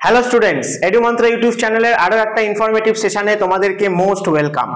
Hello students, এডুমন্ত্র YouTube চ্যানেলের আরো একটা ইনফরমেটিভ সেশনে তোমাদেরকে মোস্ট ওয়েলকাম।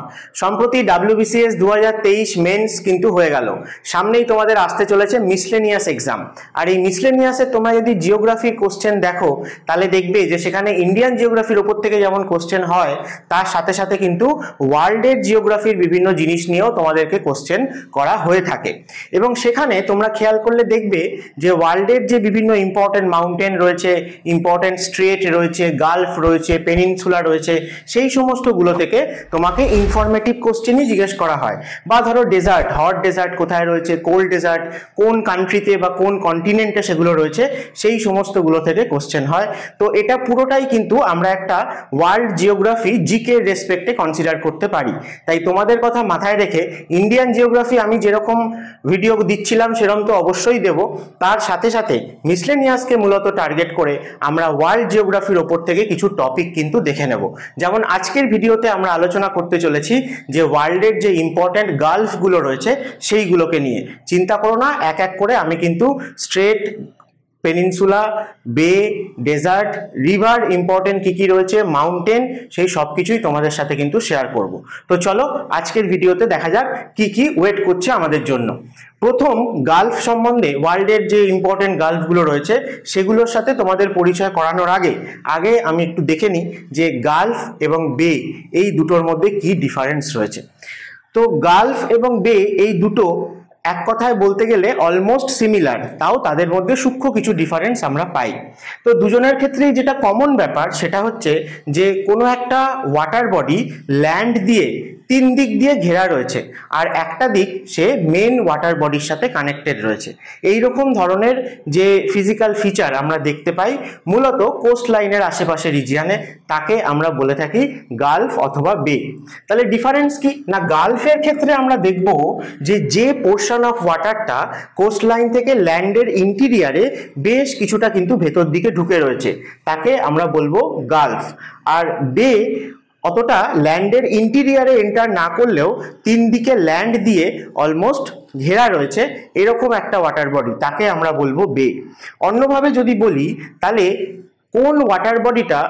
সম্প্রতি WBCS 2023 মেন্স কিন্তু হয়ে গেল, সামনেই তোমাদের আসতে চলেছে মিসলেনিয়াস এক্সাম। আর এই মিসলেনিয়াসে তোমরা যদি জিওগ্রাফির কোশ্চেন দেখো তাহলে দেখবে যে সেখানে ইন্ডিয়ান জিওগ্রাফির উপর থেকে যেমন কোশ্চেন হয় তার সাথে সাথে কিন্তু ওয়ার্ল্ডের জিওগ্রাফির বিভিন্ন জিনিস নিয়েও তোমাদেরকে কোশ্চেন করা হয়ে থাকে। এবং সেখানে তোমরা খেয়াল করলে দেখবে যে ওয়ার্ল্ডের যে বিভিন্ন ইম্পর্টেন্ট মাউন্টেন রয়েছে, ইম্পর্টেন্ট স্ট্রেট রয়েছে, গালফ রয়েছে, পেনিনসুলা রয়েছে, সেই সমস্তগুলো থেকে তোমাকে ইনফরমেটিভ কোশ্চেনই জিজ্ঞেস করা হয়। বা ধরো ডেজার্ট, হট ডেজার্ট কোথায় রয়েছে, কোল্ড ডেজার্ট কোন কান্ট্রিতে বা কোন কন্টিনেন্টে সেগুলো রয়েছে, সেই সমস্তগুলো থেকে কোশ্চেন হয়। তো এটা পুরোটাই কিন্তু আমরা একটা ওয়ার্ল্ড জিওগ্রাফি জিকে রেসপেক্টে কনসিডার করতে পারি। তাই তোমাদের কথা মাথায় রেখে ইন্ডিয়ান জিওগ্রাফি আমি যেরকম ভিডিও দিচ্ছিলাম সেরকম তো অবশ্যই দেব, তার সাথে সাথে মিসলেনিয়াসকে মূলত টার্গেট করে আমরা ওয়ার্ল্ড জিওগ্রাফির ওপর থেকে কিছু টপিক কিন্তু দেখে নেব। যেমন আজকের ভিডিওতে আমরা আলোচনা করতে চলেছি যে ওয়ার্ল্ডের যে ইম্পর্টেন্ট গালফগুলো রয়েছে সেইগুলোকে নিয়ে। চিন্তা করো না, এক এক করে আমি কিন্তু স্ট্রেট, পেনিনসুলা, বে, ডেজার্ট, রিভার ইম্পর্টেন্ট কি কি রয়েছে, মাউন্টেন, সেই সব কিছুই তোমাদের সাথে কিন্তু শেয়ার করব। তো চলো আজকের ভিডিওতে দেখা যাক কি কি ওয়েট করছে আমাদের জন্য। প্রথম, গালফ সম্বন্ধে, ওয়ার্ল্ডের যে ইম্পর্টেন্ট গালফগুলো রয়েছে সেগুলোর সাথে তোমাদের পরিচয় করানোর আগে আমি একটু দেখে নিই যে গালফ এবং বে এই দুটোর মধ্যে কি ডিফারেন্স রয়েছে। তো গালফ এবং বে এই দুটো এক কথায় বলতে গেলে অলমোস্ট সিমিলার, তাও তাদের মধ্যে সূক্ষ্ম কিছু ডিফারেন্স আমরা পাই। তো দুজনের ক্ষেত্রেই যেটা কমন ব্যাপার সেটা হচ্ছে যে কোনো একটা ওয়াটার বডি ল্যান্ড দিয়ে তিন দিক দিয়ে ঘেরা রয়েছে আর একটা দিক সে মেন ওয়াটার বডির সাথে কানেক্টেড রয়েছে। এই রকম ধরনের যে ফিজিক্যাল ফিচার আমরা দেখতে পাই মূলত কোস্ট লাইনের আশেপাশে রিজিয়নে, তাকে আমরা বলে থাকি গালফ অথবা বে। তাহলে ডিফারেন্স কি না, গালফের ক্ষেত্রে আমরা দেখব যে পোর্শন অফ ওয়াটারটা কোস্ট লাইন থেকে ল্যান্ডের ইন্টিরিয়ারে বেশ কিছুটা কিন্তু ভেতর দিকে ঢুকে রয়েছে, তাকে আমরা বলবো গালফ। আর বে অতটা ল্যান্ডের ইন্টিরিয়ারে এন্টার না করলেও তিন দিকে ল্যান্ড দিয়ে অলমোস্ট ঘেরা রয়েছে এরকম একটা ওয়াটার বডি, তাকে আমরা বলবো বে। অন্যভাবে যদি বলি তাহলে কোন ওয়াটার বডিটা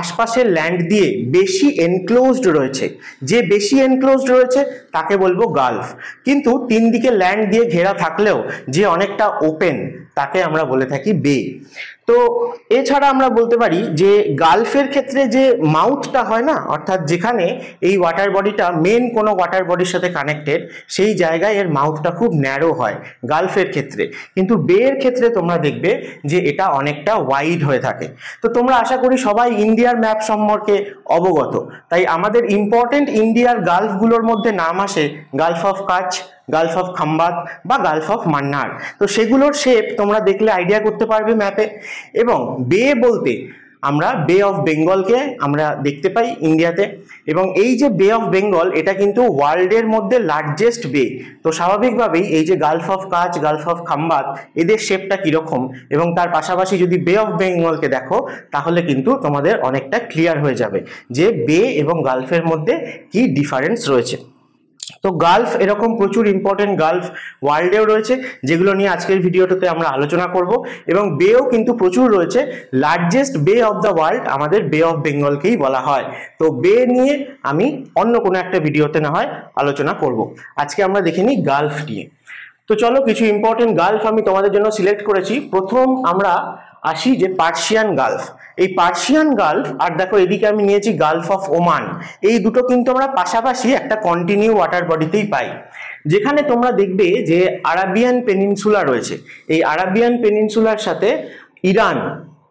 আশপাশের ল্যান্ড দিয়ে বেশি এনক্লোজড রয়েছে, যে বেশি এনক্লোজড রয়েছে তাকে বলবো গালফ। কিন্তু তিন দিকে ল্যান্ড দিয়ে ঘেরা থাকলেও যে অনেকটা ওপেন, তাকে আমরা বলে থাকি বে। তো এছাড়া আমরা বলতে পারি যে গালফের ক্ষেত্রে যে মাউথটা হয় না, অর্থাৎ যেখানে এই ওয়াটার বডিটা মেন কোনো ওয়াটার বডির সাথে কানেক্টেড, সেই জায়গায় এর মাউথটা খুব ন্যারো হয় গালফের ক্ষেত্রে। কিন্তু বে এর ক্ষেত্রে তোমরা দেখবে যে এটা অনেকটা ওয়াইড হয়ে থাকে। তো তোমরা আশা করি সবাই ইন্ডিয়ার ম্যাপ সম্পর্কে অবগত, তাই আমাদের ইম্পর্টেন্ট ইন্ডিয়ার গালফগুলোর মধ্যে নাম আসে গালফ অফ কাচ, গালফ অফ খাম্বাত বা গালফ অফ মান্নার। তো সেগুলোর শেপ তোমরা দেখলে আইডিয়া করতে পারবে ম্যাপে। এবং বে বলতে আমরা বে অফ বেঙ্গলকে আমরা দেখতে পাই ইন্ডিয়াতে, এবং এই যে বে অফ বেঙ্গল এটা কিন্তু ওয়ার্ল্ডের মধ্যে লার্জেস্ট বে। তো স্বাভাবিকভাবেই এই যে গালফ অফ কাচ, গালফ অফ খাম্বাত, এদের শেপটা কীরকম এবং তার পাশাপাশি যদি বে অফ বেঙ্গলকে দেখো তাহলে কিন্তু তোমাদের অনেকটা ক্লিয়ার হয়ে যাবে যে বে এবং গালফের মধ্যে কি ডিফারেন্স রয়েছে। তো গালফ এরকম প্রচুর ইম্পর্টেন্ট গালফ ওয়ার্ল্ডেও রয়েছে যেগুলো নিয়ে আজকের ভিডিওটাতে আমরা আলোচনা করব, এবং বেও কিন্তু প্রচুর রয়েছে। লার্জেস্ট বে অফ দ্য ওয়ার্ল্ড আমাদের বে অফ বেঙ্গলকেই বলা হয়। তো বে নিয়ে আমি অন্য কোনো একটা ভিডিওতে না হয় আলোচনা করব, আজকে আমরা দেখে নিই গালফ নিয়ে। তো চলো কিছু ইম্পর্টেন্ট গালফ আমি তোমাদের জন্য সিলেক্ট করেছি। প্রথম আমরা আসি যে পার্সিয়ান গালফ। এই পার্সিয়ান গালফ, আর দেখো এদিকে আমি নিয়েছি গালফ অফ ওমান, এই দুটো কিন্তু আমরা পাশাপাশি একটা কন্টিনিউ ওয়াটার বডিতেই পাই। যেখানে তোমরা দেখবে যে আরাবিয়ান পেনিনসুলা রয়েছে, এই আরাবিয়ান পেনিনসুলার সাথে ইরান,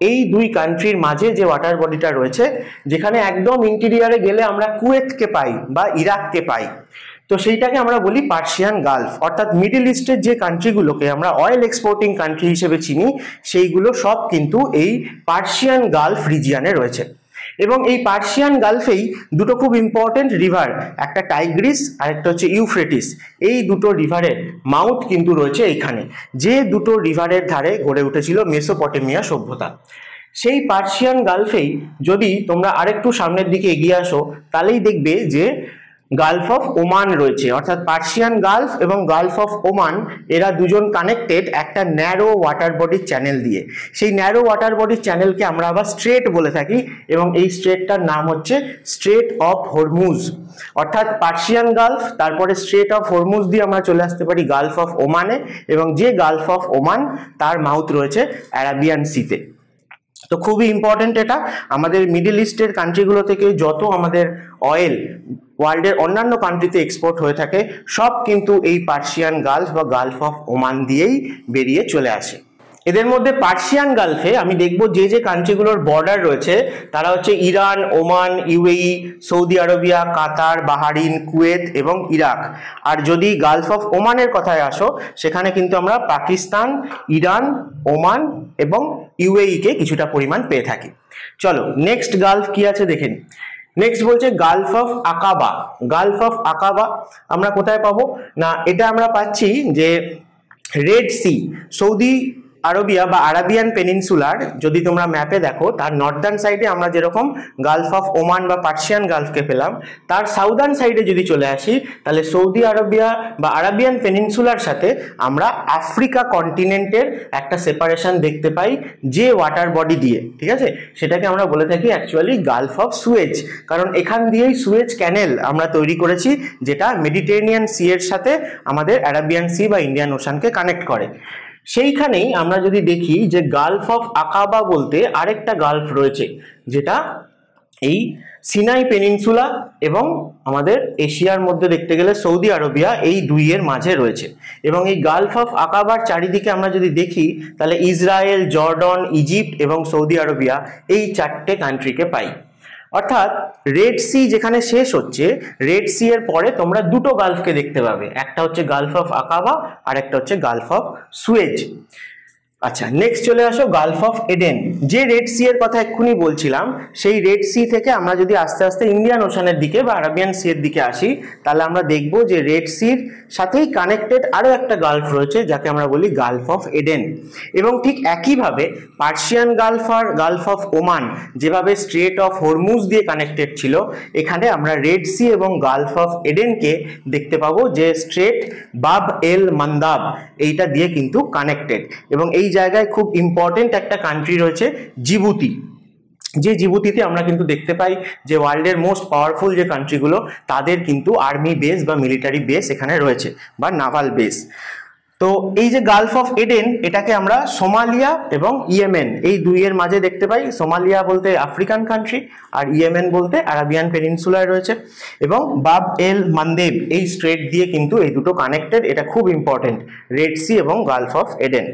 এই দুই কান্ট্রির মাঝে যে ওয়াটার বডিটা রয়েছে, যেখানে একদম ইন্টিরিয়ারে গেলে আমরা কুয়েতকে পাই বা ইরাককে পাই, তো সেইটাকে আমরা বলি পার্সিয়ান গালফ। অর্থাৎ মিডল ইস্টের যে কান্ট্রিগুলোকে আমরা অয়েল এক্সপোর্টিং কান্ট্রি হিসেবে চিনি সেইগুলো সব কিন্তু এই পার্সিয়ান গালফ রিজিয়নে রয়েছে। এবং এই পার্সিয়ান গালফেই দুটো খুব ইম্পর্টেন্ট রিভার, একটা টাইগ্রিস আর একটা হচ্ছে ইউফ্রেটিস, এই দুটো রিভারের মাউথ কিন্তু রয়েছে এইখানে, যে দুটো রিভারের ধারে গড়ে উঠেছিল মেসোপটেমিয়া সভ্যতা। সেই পার্সিয়ান গালফেই যদি তোমরা আরেকটু সামনের দিকে এগিয়ে আসো তাহলেই দেখবে যে গালফ অফ ওমান রয়েছে, অর্থাৎ পার্সিয়ান গালফ এবং গালফ অফ ওমান এরা দুজন কানেক্টেড একটা ন্যারো ওয়াটার বডির চ্যানেল দিয়ে। সেই ন্যারো ওয়াটার বডির চ্যানেলকে আমরা আবার স্ট্রেট বলে থাকি এবং এই স্ট্রেটটার নাম হচ্ছে স্ট্রেট অফ হরমুজ। অর্থাৎ পার্সিয়ান গালফ, তারপরে স্ট্রেট অফ হরমুজ দিয়ে আমরা চলে আসতে পারি গালফ অফ ওমানে, এবং যে গালফ অফ ওমান তার মাউথ রয়েছে অ্যারাবিয়ান সিতে। তো খুবই ইম্পর্টেন্ট এটা। আমাদের মিডল ইস্টের কান্ট্রিগুলো থেকে যত আমাদের অয়েল ওয়ার্ল্ডের অন্যান্য কান্ট্রিতে এক্সপোর্ট হয়ে থাকে সব কিন্তু এই পার্সিয়ান গালফ বা গালফ অফ ওমান দিয়েই বেরিয়ে চলে আসে। এদের মধ্যে পার্সিয়ান গালফে আমি দেখব যে যে কান্ট্রিগুলোর বর্ডার রয়েছে তারা হচ্ছে Iran, Oman, UAE, Saudi Arabia, Qatar, Bahrain, Kuwait এবং ইরাক। আর যদি গালফ অফ ওমানের কথায় আসো সেখানে কিন্তু আমরা পাকিস্তান, ইরান, ওমান এবং ইউএই কে কিছুটা পরিমাণ পেয়ে থাকি। চলো নেক্সট গালফ কি আছে দেখে নিই। নেক্সট বলছে গালফ অফ আকাবা। গালফ অফ আকাবা আমরা কোথায় পাবো না, এটা আমরা পাচ্ছি যে রেড সি, সৌদি আরবিয়া বা আরাবিয়ান পেনিনসুলার যদি তোমরা ম্যাপে দেখো তার নর্দার্ন সাইডে আমরা যেরকম গালফ অফ ওমান বা পার্সিয়ান গালফকে পেলাম, তার সাউদার্ন সাইডে যদি চলে আসি তাহলে সৌদি আরবিয়া বা আরাবিয়ান পেনিনসুলার সাথে আমরা আফ্রিকা কন্টিনেন্টের একটা সেপারেশন দেখতে পাই যে ওয়াটার বডি দিয়ে, ঠিক আছে, সেটাকে আমরা বলে থাকি অ্যাকচুয়ালি গালফ অফ সুয়েজ। কারণ এখান দিয়েই সুয়েজ ক্যানেল আমরা তৈরি করেছি যেটা মেডিটেরিয়ান সি এর সাথে আমাদের অ্যারাবিয়ান সি বা ইন্ডিয়ান ওশানকে কানেক্ট করে। সেইখানেই আমরা যদি দেখি যে গালফ অফ আকাবা বলতে আরেকটা গালফ রয়েছে যেটা এই সিনাই পেনিনসুলা এবং আমাদের এশিয়ার মধ্যে দেখতে গেলে সৌদি আরবিয়া এই দুইয়ের মাঝে রয়েছে। এবং এই গালফ অফ আকাবার চারিদিকে আমরা যদি দেখি তাহলে ইসরায়েল, জর্ডন, ইজিপ্ট এবং সৌদি আরবিয়া এই চারটে কান্ট্রিকে পাই। অর্থাৎ রেড সি যেখানে শেষ হচ্ছে, রেড সি এর পরে তোমরা দুটো গালফকে দেখতে পাবে, একটা হচ্ছে গালফ অফ আকাবা আর একটা হচ্ছে গালফ অফ সুয়েজ। আচ্ছা নেক্সট চলে আসো গালফ অফ এডেন। যে রেড সি এর কথা এক্ষুনি বলছিলাম সেই রেড সি থেকে আমরা যদি আস্তে আস্তে ইন্ডিয়ান ওশানের দিকে বা আরাবিয়ান সি এর দিকে আসি তাহলে আমরা দেখব যে রেড সির সাথেই কানেক্টেড আরো একটা গালফ রয়েছে যাকে আমরা বলি গালফ অফ এডেন। এবং ঠিক একইভাবে পার্সিয়ান গালফ আর গালফ অফ ওমান যেভাবে স্ট্রেট অফ হরমুজ দিয়ে কানেক্টেড ছিল, এখানে আমরা রেড সি এবং গালফ অফ এডেনকে দেখতে পাবো যে স্ট্রেট বাব এল মান্দাব এইটা দিয়ে কিন্তু কানেক্টেড। এবং এই জায়গায় খুব ইম্পর্টেন্ট একটা কান্ট্রি রয়েছে জিবুতি, যে জিবুতিতে আমরা কিন্তু দেখতে পাই যে ওয়ার্ল্ডের মোস্ট পাওয়ারফুল যে কান্ট্রিগুলো তাদের কিন্তু আর্মি বেস বা মিলিটারি বেস এখানে রয়েছে বা নাভাল বেস। তো এই যে গালফ অফ এডেন এটাকে আমরা সোমালিয়া এবং ইয়েমেন এই দুইয়ের মাঝে দেখতে পাই। সোমালিয়া বলতে আফ্রিকান কান্ট্রি আর ইয়েমেন বলতে আরাবিয়ান পেনিনসুলায় রয়েছে। এবং বাব এল মান্দেব এই স্ট্রেট দিয়ে কিন্তু এই দুটো কানেক্টেড, এটা খুব ইম্পর্টেন্ট, রেড সি এবং গালফ অফ এডেন।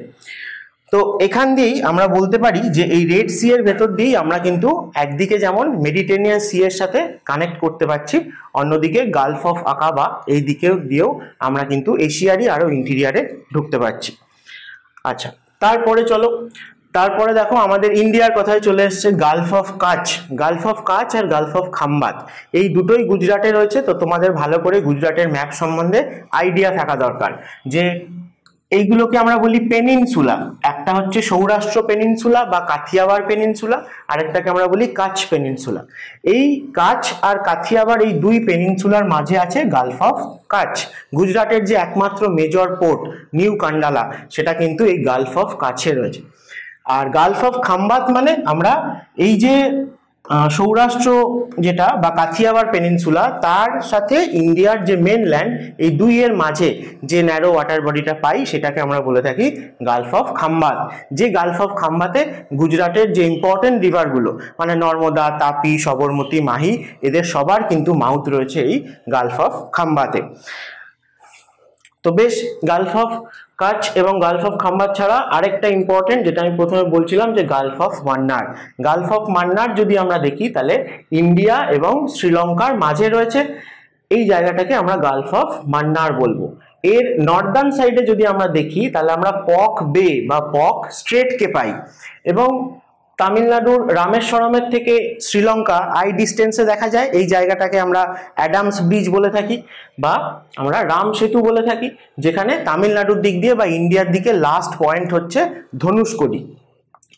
তো এখান দিয়েই আমরা বলতে পারি যে এই রেড সি এর ভেতর দিয়েই আমরা কিন্তু একদিকে যেমন মেডিটেরিয়ান সি এর সাথে কানেক্ট করতে পারছি, অন্যদিকে গালফ অফ আকাবা এই দিকেও দিয়েও আমরা কিন্তু এশিয়ারই আরো ইন্টেরিয়ারে ঢুকতে পারছি। আচ্ছা তারপরে চলো, তারপরে দেখো আমাদের ইন্ডিয়ার কথায় চলে এসছে গালফ অফ কাচ। গালফ অফ কাচ আর গালফ অফ খাম্বাত এই দুটোই গুজরাটে রয়েছে। তো তোমাদের ভালো করে গুজরাটের ম্যাপ সম্বন্ধে আইডিয়া থাকা দরকার যে এইগুলোকে আমরা বলি পেনিনসুলা। একটা হচ্ছে সৌরাষ্ট্র পেনিনসুলা বা কাথিয়াওয়াড় পেনিনসুলা, আরেকটাকে আমরা বলি কাচ পেনিনসুলা। এই কাচ আর কাথিয়াওয়াড় এই দুই পেনিনসুলার মাঝে আছে গালফ অফ কাচ। গুজরাটের যে একমাত্র মেজর পোর্ট নিউ কান্ডালা সেটা কিন্তু এই গালফ অফ কাছে রয়েছে। আর গালফ অফ খাম্বাত মানে আমরা এই যে সৌরাষ্ট্র যেটা বা কাথিয়াওয়াড় পেনিনসুলা তার সাথে ইন্ডিয়ার যে মেনল্যান্ড এই দুইয়ের মাঝে যে ন্যারো ওয়াটার বডিটা পাই সেটাকে আমরা বলে থাকি গালফ অফ খাম্বাত। যে গালফ অফ খাম্বাতে গুজরাটের যে ইম্পর্টেন্ট রিভারগুলো মানে নর্মদা, তাপি, সবরমতী, মাহি এদের সবার কিন্তু মাউথ রয়েছে এই গালফ অফ খাম্বাতে। তো বেশ, গালফ অফ কাচ এবং গালফ অফ খাম্বাত ছাড়া আরেকটা ইম্পর্টেন্ট যেটা আমি প্রথমে বলছিলাম যে Gulf of Mannar. Gulf of Mannar যদি আমরা দেখি তাহলে ইন্ডিয়া এবং শ্রীলঙ্কার মাঝে রয়েছে, এই জায়গাটাকে আমরা গালফ অফ মান্নার বলবো। এর নর্দার্ন সাইডে যদি আমরা দেখি তাহলে আমরা পক বে বা পক স্ট্রেটকে পাই। এবং তামিলনাড়ুর রামেশ্বরমের থেকে শ্রীলঙ্কা আই ডিস্টেন্সে দেখা যায়, এই জায়গাটাকে আমরা অ্যাডামস ব্রিজ বলে থাকি বা আমরা রাম সেতু বলে থাকি, যেখানে তামিলনাড়ুর দিক দিয়ে বা ইন্ডিয়ার দিকে লাস্ট পয়েন্ট হচ্ছে ধনুষকোডি।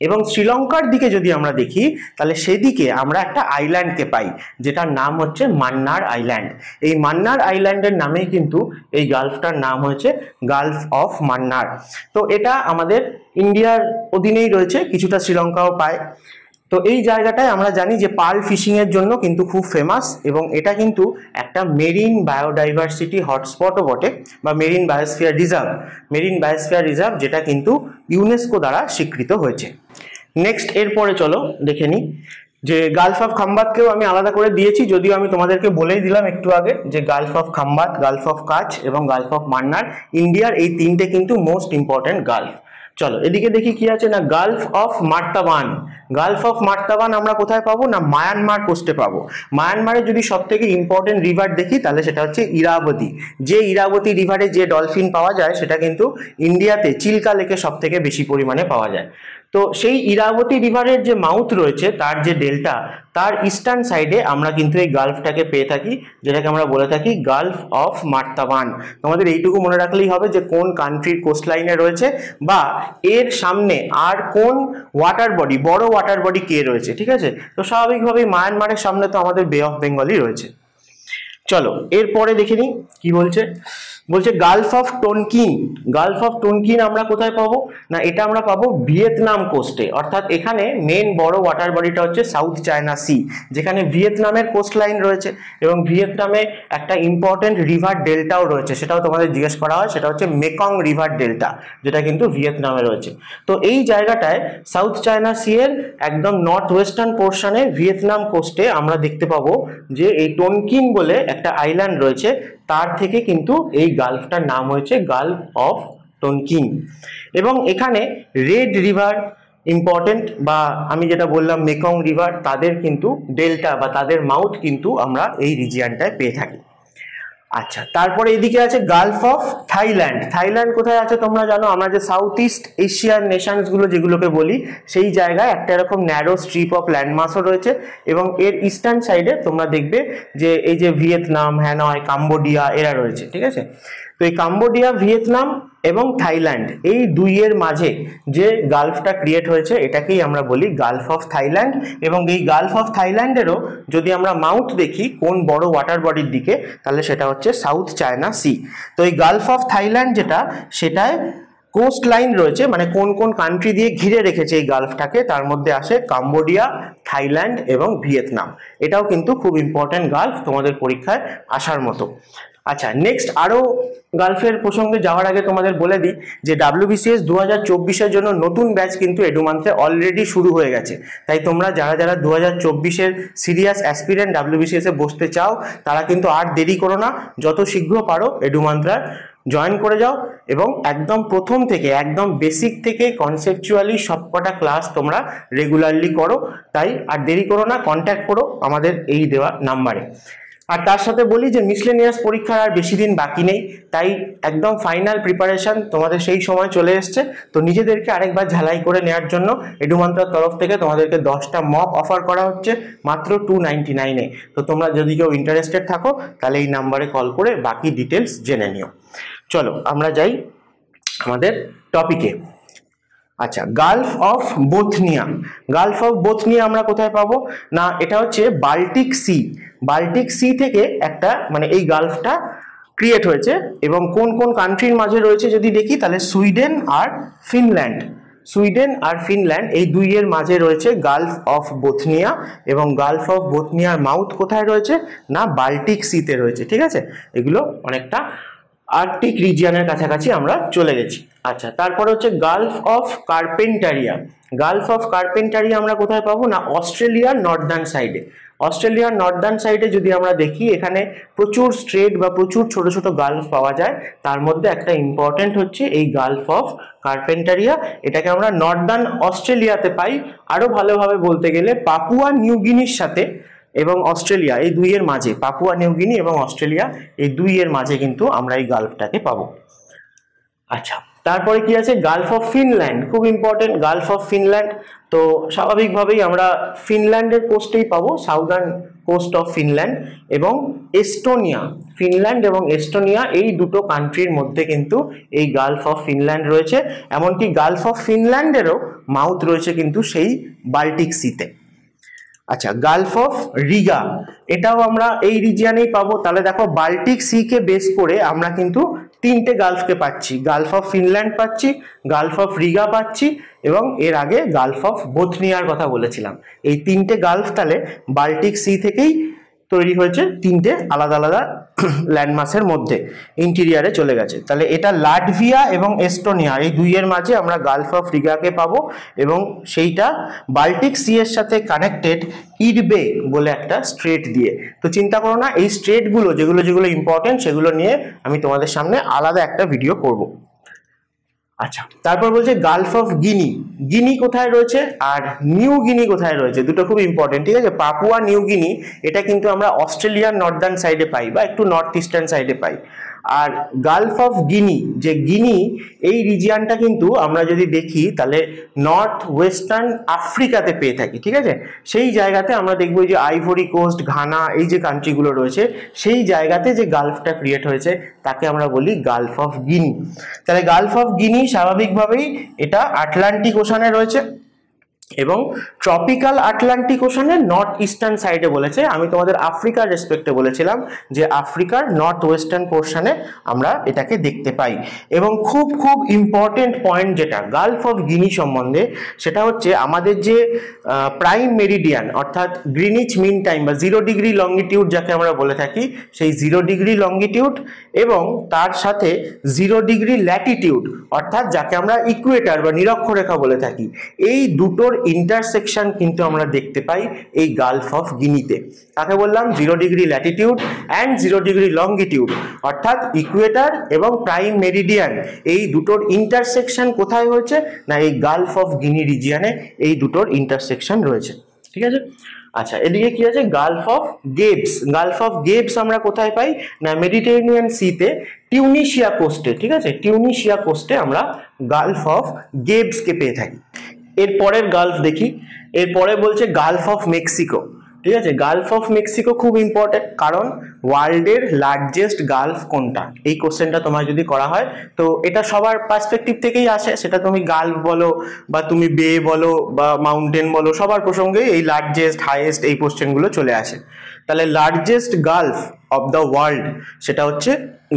এবং শ্রীলঙ্কার দিকে যদি আমরা দেখি তাহলে সেদিকে আমরা একটা আইল্যান্ডকে পাই যেটার নাম হচ্ছে মান্নার আইল্যান্ড। এই মান্নার আইল্যান্ডের নামেই কিন্তু এই গালফটার নাম হয়েছে গালফ অফ মান্নার। তো এটা আমাদের ইন্ডিয়ার অধীনেই রয়েছে, কিছুটা শ্রীলঙ্কাও পায়। তো এই জায়গাটায় আমরা জানি যে পার্ল ফিশিং এর জন্য কিন্তু খুব ফেমাস, এবং এটা কিন্তু একটা মেরিন বায়োডাইভার্সিটি হটস্পটও বটে, বা মেরিন বায়োস্ফিয়ার রিজার্ভ, যেটা কিন্তু ইউনেস্কো দ্বারা স্বীকৃত হয়েছে। নেক্সট এরপরে চলো দেখে নিই যে গালফ অফ খাম্বাতকেও আমি আলাদা করে দিয়েছি, যদিও আমি তোমাদেরকে বলেই দিলাম একটু আগে যে Gulf of Khambhat, Gulf of কাচ এবং গালফ অফ মান্নার ইন্ডিয়ার এই তিনটে কিন্তু মোস্ট ইম্পর্টেন্ট গালফ। চলো এদিকে দেখি কি আছে না গালফ অফ মার্তাবান। গালফ অফ মার্তাবান আমরা কোথায় পাবো না মায়ানমার কোস্টে পাবো। মায়ানমারের যদি সব থেকে ইম্পর্টেন্ট রিভার দেখি তাহলে সেটা হচ্ছে ইরাবতী। যে ইরাবতী রিভারে যে ডলফিন পাওয়া যায় সেটা কিন্তু ইন্ডিয়াতে চিল্কা লেকে সব থেকে বেশি পরিমাণে পাওয়া যায়। তো সেই ইরাবতী রিভারের যে মাউথ রয়েছে, তার যে ডেল্টা, তার ইস্টার্ন সাইডে আমরা কিন্তু এই গালফটাকে পেয়ে থাকি, যেটাকে আমরা বলে থাকি গালফ অফ মার্তাবান। তোমাদের এইটুকু মনে রাখলেই হবে যে কোন কান্ট্রির কোস্টলাইনে রয়েছে, বা এর সামনে আর কোন ওয়াটার বডি, বড় ওয়াটার বডি কে রয়েছে। ঠিক আছে, তো স্বাভাবিকভাবেই মায়ানমারের সামনে তো আমাদের বে অফ বেঙ্গলই রয়েছে। চলো এরপরে দেখে নিই কি বলছে। বলছে গালফ অফ টনকিন। গালফ অফ টনকিন আমরা কোথায় পাবো না এটা আমরা পাবো ভিয়েতনাম কোস্টে, অর্থাৎ এখানে মেন বড় ওয়াটার বডিটা হচ্ছে সাউথ চায়না সি, যেখানে ভিয়েতনামের কোস্ট লাইন রয়েছে এবং ভিয়েতনামে একটা ইম্পর্টেন্ট রিভার ডেল্টাও রয়েছে, সেটাও তোমাদের জিজ্ঞেস করা হয়, সেটা হচ্ছে মেকং রিভার ডেল্টা, যেটা কিন্তু ভিয়েতনামে রয়েছে। তো এই জায়গাটায় সাউথ চায়না সি এর একদম নর্থ ওয়েস্টার্ন পোর্শনে ভিয়েতনাম কোস্টে আমরা দেখতে পাবো যে এই টনকিন বলে একটা আইল্যান্ড রয়েছে, তার থেকে কিন্তু এই গালফটার নাম হয়েছে গালফ অফ টনকিন। এবং এখানে রেড রিভার ইম্পর্টেন্ট, বা আমি যেটা বললাম মেকং রিভার, তাদের কিন্তু ডেল্টা বা তাদের মাউথ কিন্তু আমরা এই রিজিয়নটায় পেয়ে থাকি। আচ্ছা, তারপরে এদিকে আছে গালফ অফ থাইল্যান্ড। থাইল্যান্ড কোথায় আছে তোমরা জানো, আমরা যে সাউথ ইস্ট এশিয়ার নেশনস গুলো যেগুলোকে বলি, সেই জায়গায় একটা এরকম ন্যারো স্ট্রিপ অফ ল্যান্ডমাসও রয়েছে, এবং এর ইস্টার্ন সাইডে তোমরা দেখবে যে এই যে ভিয়েতনাম, হ্যানয়, কাম্বোডিয়া এরা রয়েছে। ঠিক আছে, তো এই কাম্বোডিয়া, ভিয়েতনাম এবং থাইল্যান্ড এই দুইয়ের মাঝে যে গালফটা ক্রিয়েট হয়েছে এটাকেই আমরা বলি গালফ অফ থাইল্যান্ড। এবং এই গালফ অফ থাইল্যান্ডেরও যদি আমরা মাউথ দেখি কোন বড় ওয়াটার বডির দিকে, তাহলে সেটা হচ্ছে সাউথ চায়না সি। তো এই গালফ অফ থাইল্যান্ড যেটা, সেটায় কোস্ট লাইন রয়েছে, মানে কোন কোন কান্ট্রি দিয়ে ঘিরে রেখেছে এই গালফটাকে, তার মধ্যে আসে কাম্বোডিয়া, থাইল্যান্ড এবং ভিয়েতনাম। এটাও কিন্তু খুব ইম্পর্টেন্ট গালফ, তোমাদের পরীক্ষায় আসার মতো। আচ্ছা, নেক্সট আরো গালফের প্রসঙ্গে যাওয়ার আগে তোমাদের বলে দিই যে WBCS 2024-এর জন্য নতুন ব্যাচ কিন্তু এডুমান্থে অলরেডি শুরু হয়ে গেছে। তাই তোমরা যারা যারা 2024-এর সিরিয়াস অ্যাসপিরেন্ট WBCS এ বসতে চাও, তারা কিন্তু আর দেরি করো না, যত শীঘ্র পারো এডুমান্ত্রা জয়েন করে যাও, এবং একদম প্রথম থেকে, একদম বেসিক থেকে কনসেপচুয়ালি সবকটা ক্লাস তোমরা রেগুলারলি করো। তাই আর দেরি করো না, কন্ট্যাক্ট করো আমাদের এই দেওয়া নাম্বারে। আর তার সাথে বলি যে মিসলেনিয়াস পরীক্ষার আর বেশি দিন বাকি নেই, তাই একদম ফাইনাল প্রিপারেশন তোমাদের সেই সময় চলে এসছে। তো নিজেদেরকে আরেকবার ঝালাই করে নেওয়ার জন্য এডুমান্ত্রার তরফ থেকে তোমাদেরকে 10টা মক অফার করা হচ্ছে মাত্র 299-এ। তো তোমরা যদি কেউ ইন্টারেস্টেড থাকো তাহলে এই নাম্বারে কল করে বাকি ডিটেলস জেনে নিও। চলো আমরা যাই আমাদের টপিকে। আচ্ছা, Gulf of Bothnia. Gulf of Bothnia আমরা কোথায় পাবো না এটা হচ্ছে বাল্টিক সি। বাল্টিক সি থেকে একটা মানে এই গালফটা ক্রিয়েট হয়েছে, এবং কোন কোন কান্ট্রির মাঝে রয়েছে যদি দেখি তাহলে সুইডেন আর ফিনল্যান্ড। সুইডেন আর ফিনল্যান্ড এই দুইয়ের মাঝে রয়েছে গালফ অফ বোথনিয়া, এবং গালফ অফ বোথনিয়ার মাউথ কোথায় রয়েছে না বাল্টিক সিতে রয়েছে। ঠিক আছে, এগুলো অনেকটা আর্কটিক রিজিয়নের কাছাকাছি আমরা চলে গেছি। আচ্ছা, তারপরে হচ্ছে গালফ অফ কার্পেন্টারিয়া। গালফ অফ কার্পেন্টারিয়া আমরা কোথায় পাবো না অস্ট্রেলিয়ার নর্দার্ন সাইডে। অস্ট্রেলিয়ার নর্দার্ন সাইডে যদি আমরা দেখি, এখানে প্রচুর স্ট্রেট বা প্রচুর ছোট ছোট গালফ পাওয়া যায়, তার মধ্যে একটা ইম্পর্টেন্ট হচ্ছে এই গালফ অফ কার্পেন্টারিয়া। এটাকে আমরা নর্দার্ন অস্ট্রেলিয়াতে পাই, আরো ভালোভাবে বলতে গেলে পাপুয়া নিউগিনির সাথে এবং অস্ট্রেলিয়া এই দুইয়ের মাঝে, পাপুয়া নিউগিনি এবং অস্ট্রেলিয়া এই দুইয়ের মাঝে কিন্তু আমরা এই গালফটাকে পাবো। আচ্ছা, তারপরে কি আছে গালফ অফ ফিনল্যান্ড, খুব ইম্পর্টেন্ট গালফ অফ ফিনল্যান্ড। তো স্বাভাবিকভাবেই আমরা ফিনল্যান্ডের কোস্টেই পাবো, সাউদার্ন কোস্ট অফ ফিনল্যান্ড এবং এস্টোনিয়া। ফিনল্যান্ড এবং এস্টোনিয়া এই দুটো কান্ট্রির মধ্যে কিন্তু এই গালফ অফ ফিনল্যান্ড রয়েছে, এমনকি গালফ অফ ফিনল্যান্ডেরও মাউথ রয়েছে কিন্তু সেই বাল্টিক সিতে। আচ্ছা, গালফ অফ রিগা এটাও আমরা এই রিজিয়নেই পাবো। তাহলে দেখো বাল্টিক সি কে বেস করে আমরা কিন্তু তিনটে গালফকে পাচ্ছি, গালফ অফ ফিনল্যান্ড পাচ্ছি, গালফ অফ রিগা পাচ্ছি এবং এর আগে গালফ অফ বোথনিয়ার কথা বলেছিলাম। এই তিনটে গালফ তাহলে বাল্টিক সি থেকেই তৈরি হয়েছে, তিনটে আলাদা আলাদা ল্যান্ডমাসের মধ্যে ইন্টেরিয়ারে চলে গেছে। তাহলে এটা লাটভিয়া এবং এস্টোনিয়া এই দুইয়ের মাঝে আমরা গালফ অফ রিগাকে পাবো এবং সেইটা বাল্টিক সি এর সাথে কানেক্টেড ইডবে বলে একটা স্ট্রেট দিয়ে। তো চিন্তা করো না, এই স্ট্রেটগুলো যেগুলো ইম্পর্টেন্ট সেগুলো নিয়ে আমি তোমাদের সামনে আলাদা একটা ভিডিও করব। আচ্ছা, তারপর বলছে গালফ অফ গিনি। গিনি কোথায় রয়েছে আর নিউ গিনি কোথায় রয়েছে, দুটো খুব ইম্পর্টেন্ট, ঠিক আছে। পাপুয়া নিউ গিনি এটা কিন্তু আমরা অস্ট্রেলিয়ার নর্দার্ন সাইডে পাই বা একটু নর্থ ইস্টার্ন সাইডে পাই। আর গালফ অফ গিনি, যে গিনি এই রিজিয়নটা কিন্তু আমরা যদি দেখি তাহলে নর্থ ওয়েস্টার্ন আফ্রিকাতে পেয়ে থাকি, ঠিক আছে। সেই জায়গাতে আমরা দেখবো যে আইভরি কোস্ট, ঘানা এই যে কান্ট্রিগুলো রয়েছে সেই জায়গাতে যে গালফটা ক্রিয়েট হয়েছে তাকে আমরা বলি গালফ অফ গিনি। তাহলে গালফ অফ গিনি স্বাভাবিকভাবেই এটা আটলান্টিক ওশানে রয়েছে এবং ট্রপিক্যাল আটলান্টিক ওশানের নর্থ ইস্টার্ন সাইডে বলেছে। আমি তোমাদের আফ্রিকার রেসপেক্টে বলেছিলাম যে আফ্রিকার নর্থ ওয়েস্টার্ন পোর্শনে আমরা এটাকে দেখতে পাই। এবং খুব খুব ইম্পর্টেন্ট পয়েন্ট যেটা গালফ অফ গিনি সম্বন্ধে, সেটা হচ্ছে আমাদের যে প্রাইম মেরিডিয়ান অর্থাৎ গ্রিনিচ মিন টাইম বা 0 ডিগ্রি লঙ্গিটিউড যাকে আমরা বলে থাকি, সেই 0 ডিগ্রি লঙ্গিটিউড এবং তার সাথে 0 ডিগ্রি ল্যাটিটিউড অর্থাৎ যাকে আমরা ইকুয়েটার বা নিরক্ষরেখা বলে থাকি, এই দুটোর ইন্টারসেকশন কিন্তু আমরা দেখতে পাই এই গালফ অফ গিনিতে। তাকে বললাম 0 degree Latitude and 0 degree longitude অর্থাৎ ইকুয়েটার এবং প্রাইম মেরিডিয়ান এই দুটোর ইন্টারসেকশন কোথায় হয়েছে না এই গালফ অফ গিনি রিজিয়নে এই দুটোর ইন্টারসেকশন রয়েছে, ঠিক আছে। আচ্ছা, এদিকে কি আছে গালফ অফ গেবস। গালফ অফ গেবস আমরা কোথায় পাই না মেডিটেরিয়ান সিতে টিউনিশিয়া কোস্টে, ঠিক আছে। টিউনিশিয়া কোস্টে আমরা গালফ অফ গেবসকে পেয়ে থাকি। এর পরের গালফ দেখি, এরপরে বলছে গালফ অফ মেক্সিকো, ঠিক আছে। গালফ অফ মেক্সিকো খুব ইম্পর্টেন্ট, কারণ ওয়ার্ল্ডের লার্জেস্ট গালফ কোনটা এই কোশ্চেনটা তোমার যদি করা হয় তো এটা সবার পার্সপেক্টিভ থেকেই আসে, সেটা তুমি গালফ বলো বা তুমি বে বলো বা মাউন্টেন বলো, সবার প্রসঙ্গে এই লার্জেস্ট হাইয়েস্ট এই কোশ্চেনগুলো চলে আসে। তাহলে largest Gulf of the world সেটা হচ্ছে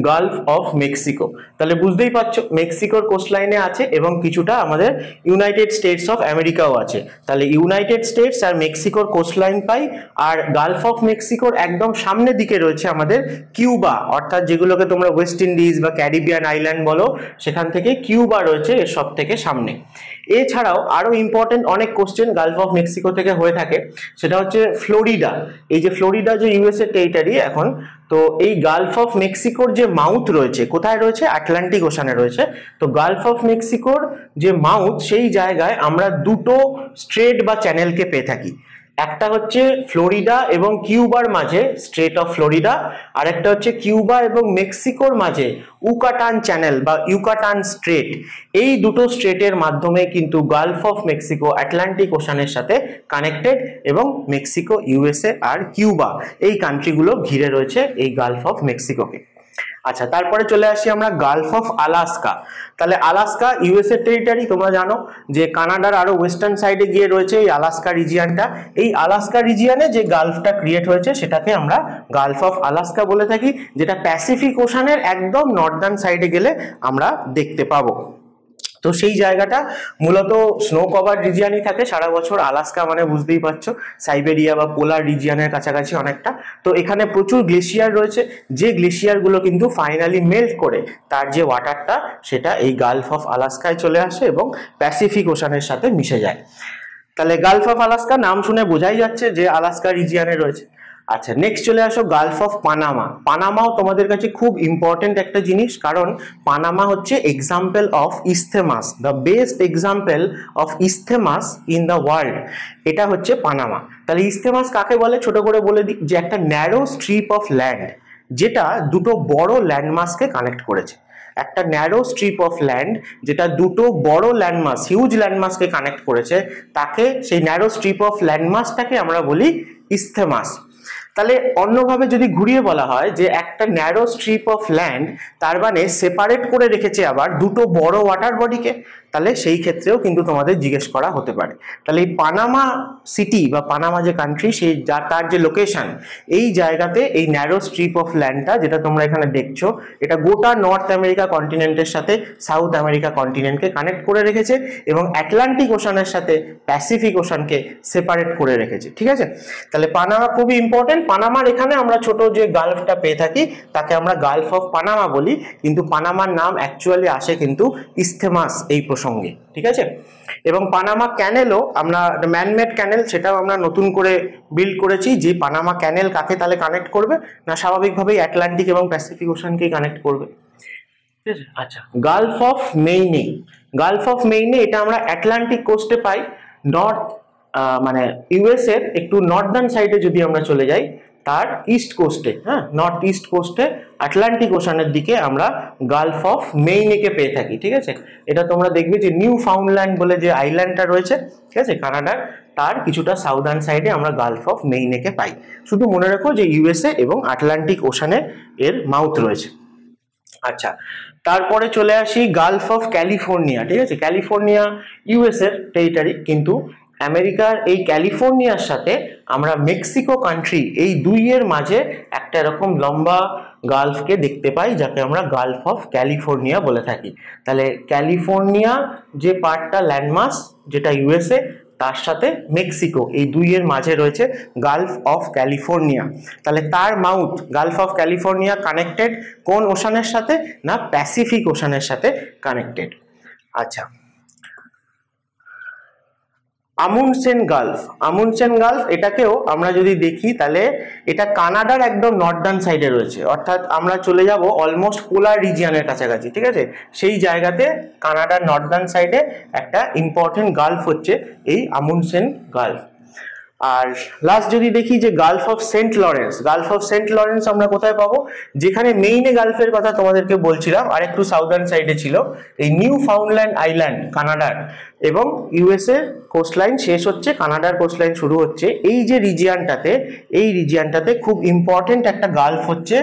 গালফ অফ মেক্সিকো। তাহলে বুঝতেই পারছো মেক্সিকোর কোস্টলাইনে আছে এবং কিছুটা আমাদের ইউনাইটেড স্টেটস অফ আমেরিকাও আছে। তাহলে ইউনাইটেড স্টেটস আর মেক্সিকোর কোস্টলাইন পাই। আর গালফ অফ মেক্সিকোর একদম সামনের দিকে রয়েছে আমাদের কিউবা, অর্থাৎ যেগুলোকে তোমরা ওয়েস্ট ইন্ডিজ বা ক্যারিবিয়ান আইল্যান্ড বলো, সেখান থেকে কিউবা রয়েছে এর সব থেকে সামনে। এছাড়াও আরো ইম্পর্টেন্ট অনেক কোশ্চেন গালফ অফ মেক্সিকো থেকে হয়ে থাকে, সেটা হচ্ছে ফ্লোরিডা। এই যে ফ্লোরিডা যে ইউএসএ টেরিটরি এখন, তো এই গালফ অফ মেক্সিকোর যে মাউথ রয়েছে কোথায় রয়েছে আটলান্টিক ওশানে রয়েছে। তো গালফ অফ মেক্সিকোর যে মাউথ সেই জায়গায় আমরা দুটো স্ট্রেট বা চ্যানেলকে পেয়ে থাকি, একটা হচ্ছে ফ্লোরিডা এবং কিউবার মাঝে স্ট্রেট অফ ফ্লোরিডা, আর একটা হচ্ছে কিউবা এবং মেক্সিকোর মাঝে ইউকাটান চ্যানেল বা ইউকাটান স্ট্রেট। এই দুটো স্ট্রেটের মাধ্যমে কিন্তু গালফ অফ মেক্সিকো আটলান্টিক ওশানের সাথে কানেক্টেড এবং মেক্সিকো, ইউএসএ আর কিউবা এই কান্ট্রিগুলো ঘিরে রয়েছে এই গালফ অফ মেক্সিকোকে। আচ্ছা, তারপরে চলে আসি আমরা গালফ অফ আলাস্কা। তাহলে আলাস্কা ইউএসএ টেরিটরি, তোমরা জানো যে কানাডার আরো ওয়েস্টার্ন সাইডে গিয়ে রয়েছে এই আলাস্কা রিজিয়নটা। এই আলাস্কা রিজিয়নে যে গালফটা ক্রিয়েট হয়েছে সেটাকে আমরা গালফ অফ আলাস্কা বলে থাকি, যেটা প্যাসিফিক ওশানের একদম নর্দার্ন সাইডে গেলে আমরা দেখতে পাবো। তো সেই জায়গাটা মূলত স্নো কভার রিজিয়নই থাকে সারা বছর। আলাস্কা মানে বুঝতেই পারছো সাইবেরিয়া বা পোলার রিজিয়নের কাছাকাছি অনেকটা। তো এখানে প্রচুর গ্লেশিয়ার রয়েছে, যে গ্লেশিয়ারগুলো কিন্তু ফাইনালি মেল্ট করে তার যে ওয়াটারটা সেটা এই গালফ অফ আলাস্কায় চলে আসে এবং প্যাসিফিক ওশানের সাথে মিশে যায়। তাহলে গালফ অফ আলাস্কা নাম শুনে বোঝাই যাচ্ছে যে আলাস্কা রিজিয়নে রয়েছে। আচ্ছা, নেক্সট চলে আসো গালফ অফ পানামা। পানামাও তোমাদের কাছে খুব ইম্পর্টেন্ট একটা জিনিস, কারণ পানামা হচ্ছে example of isthmus, the best example of isthmus in the world. এটা হচ্ছে পানামা। তাহলে ইস্থেমাস কাকে বলে ছোট করে বলে দিই, যে একটা ন্যারো স্ট্রিপ অফ ল্যান্ড যেটা দুটো বড় ল্যান্ডমাসকে কানেক্ট করেছে। একটা ন্যারো স্ট্রিপ অফ ল্যান্ড যেটা দুটো বড় ল্যান্ডমাস, হিউজ ল্যান্ডমাসকে কানেক্ট করেছে, তাকে সেই ন্যারো স্ট্রিপ অফ ল্যান্ডমাসটাকে আমরা বলি ইস্থেমাস। তাহলে অন্যভাবে যদি ঘুরিয়ে বলা হয় যে একটা ন্যারো স্ট্রিপ অফ ল্যান্ড তার মানে সেপারেট করে রেখেছে আবার দুটো বড় ওয়াটার বডিকে, তাহলে সেই ক্ষেত্রেও কিন্তু তোমাদের জিজ্ঞেস করা হতে পারে। তাহলে এই পানামা সিটি বা পানামা যে কান্ট্রি, সেই তার যে লোকেশন, এই জায়গাতে এই ন্যারো স্ট্রিপ অফ ল্যান্ডটা যেটা তোমরা এখানে দেখছো, এটা গোটা নর্থ আমেরিকা কন্টিনেন্টের সাথে সাউথ আমেরিকা কন্টিনেন্টকে কানেক্ট করে রেখেছে এবং আটলান্টিক ওশানের সাথে প্যাসিফিক ওশানকে সেপারেট করে রেখেছে। ঠিক আছে, তাহলে পানামা খুবই ইম্পর্টেন্ট। পানামার এখানে আমরা ছোট যে গালফটা পেয়ে থাকি তাকে আমরা গালফ অফ পানামা বলি, কিন্তু পানামার নাম অ্যাকচুয়ালি আসে কিন্তু ইসথেমাস এই প্রসঙ্গে। ঠিক আছে, এবং পানামা ক্যানেলও আমরা ম্যানমেড ক্যানেল, সেটাও আমরা নতুন করে বিল্ড করেছি। যে পানামা ক্যানেল কাকে তাহলে কানেক্ট করবে না, স্বাভাবিকভাবেই আটলান্টিক এবং প্যাসিফিক ওশানকেই কানেক্ট করবে। ঠিক আছে, আচ্ছা, Gulf of Maine. Gulf of মেইনে এটা আমরা আটলান্টিক কোস্টে পাই, নর্থ মানে ইউএস এর একটু নর্দার্ন সাইডে যদি আমরা চলে যাই, তার ইস্ট কোস্টে, হ্যাঁ নর্থ ইস্ট কোস্টে আটলান্টিক ওশানের দিকে আমরা গালফ অফ মেইনেকে পেয়ে থাকি। ঠিক আছে, এটা তোমরা দেখবে যে নিউ ফাউন্ডল্যান্ড বলে যে আইল্যান্ডটা রয়েছে, ঠিক আছে, কানাডার, তার কিছুটা সাউদার্ন সাইডে আমরা গালফ অফ মেইনেকে পাই। শুধু মনে রাখো যে ইউএসএ এবং আটলান্টিক ওশানে এর মাউথ রয়েছে। আচ্ছা, তারপরে চলে আসি গালফ অফ ক্যালিফোর্নিয়া। ঠিক আছে, ক্যালিফোর্নিয়া ইউএস এর টেরিটরি, কিন্তু আমেরিকার এই ক্যালিফোর্নিয়ার সাথে আমরা মেক্সিকো কান্ট্রি, এই দুইয়ের মাঝে একটা এরকম লম্বা গালফকে দেখতে পাই, যাকে আমরা গালফ অফ ক্যালিফোর্নিয়া বলে থাকি। তাহলে ক্যালিফোর্নিয়া যে পার্টটা ল্যান্ডমাস, যেটা ইউএসএ, তার সাথে মেক্সিকো, এই দুইয়ের মাঝে রয়েছে গালফ অফ ক্যালিফোর্নিয়া। তাহলে তার mouth Gulf of California connected কোন ওশানের সাথে না, প্যাসিফিক ওশানের সাথে কানেক্টেড। আচ্ছা, আমুন্ডসেন গালফ। আমুন্ডসেন গালফ এটাকেও আমরা যদি দেখি তাহলে এটা কানাডার একদম নর্দার্ন সাইডে রয়েছে, অর্থাৎ আমরা চলে যাব অলমোস্ট পোলার রিজিয়নের কাছাকাছি। ঠিক আছে, সেই জায়গাতে কানাডার নর্দার্ন সাইডে একটা ইম্পর্টেন্ট গালফ হচ্ছে এই আমুন্ডসেন গালফ। আর লাস্ট যদি দেখি যে Gulf of Saint Lawrence. Gulf of Saint Lawrence আমরা কোথায় পাবো, যেখানে মেইনে গালফের কথা তোমাদেরকে বলছিলাম, আর একটু সাউদার্ন সাইডে ছিল এই নিউ ফাউন্ডল্যান্ড আইল্যান্ড কানাডার, এবং ইউএসএ কোস্টলাইন শেষ হচ্ছে, কানাডার কোস্টলাইন শুরু হচ্ছে। এই যে রিজিয়নটাতে, এই রিজিয়নটাতে খুব ইম্পর্টেন্ট একটা গালফ হচ্ছে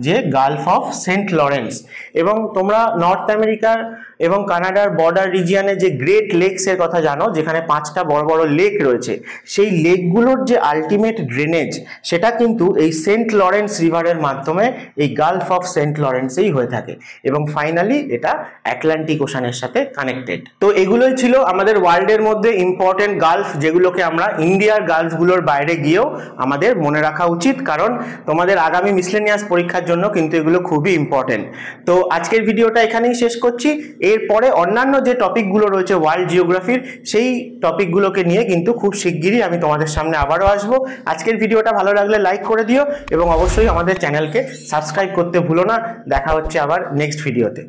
যে গালফ অফ সেন্ট লরেন্স। এবং তোমরা নর্থ আমেরিকার এবং কানাডার বর্ডার রিজিয়নে যে গ্রেট লেকস এর কথা জানো, যেখানে 5টা বড় বড় লেক রয়েছে, সেই লেকগুলোর যে আলটিমেট ড্রেনেজ, সেটা কিন্তু এই সেন্ট লরেন্স রিভারের মাধ্যমে এই গালফ অফ সেন্ট লরেন্সেই হয়ে থাকে, এবং ফাইনালি এটা আটলান্টিক ওশানের সাথে কানেক্টেড। তো এগুলোই ছিল আমাদের ওয়ার্ল্ডের মধ্যে ইম্পর্টেন্ট গালফ, যেগুলোকে আমরা ইন্ডিয়ার গালফগুলোর বাইরে গিয়েও আমাদের মনে রাখা উচিত, কারণ তোমাদের আগামী মিসলেনিয়াস পরীক্ষার জন্য কিন্তু এগুলো খুবই ইম্পর্টেন্ট। তো আজকের ভিডিওটা এখানেই শেষ করছি। এরপরে অন্যান্য যে টপিকগুলো রয়েছে ওয়ার্ল্ড জিওগ্রাফির, সেই টপিকগুলোকে নিয়ে কিন্তু খুব শিগগিরই আমি তোমাদের সামনে আবারও আসবো। আজকের ভিডিওটা ভালো লাগলে লাইক করে দিও এবং অবশ্যই আমাদের চ্যানেলকে সাবস্ক্রাইব করতে ভুলো না। দেখা হচ্ছে আবার নেক্সট ভিডিওতে।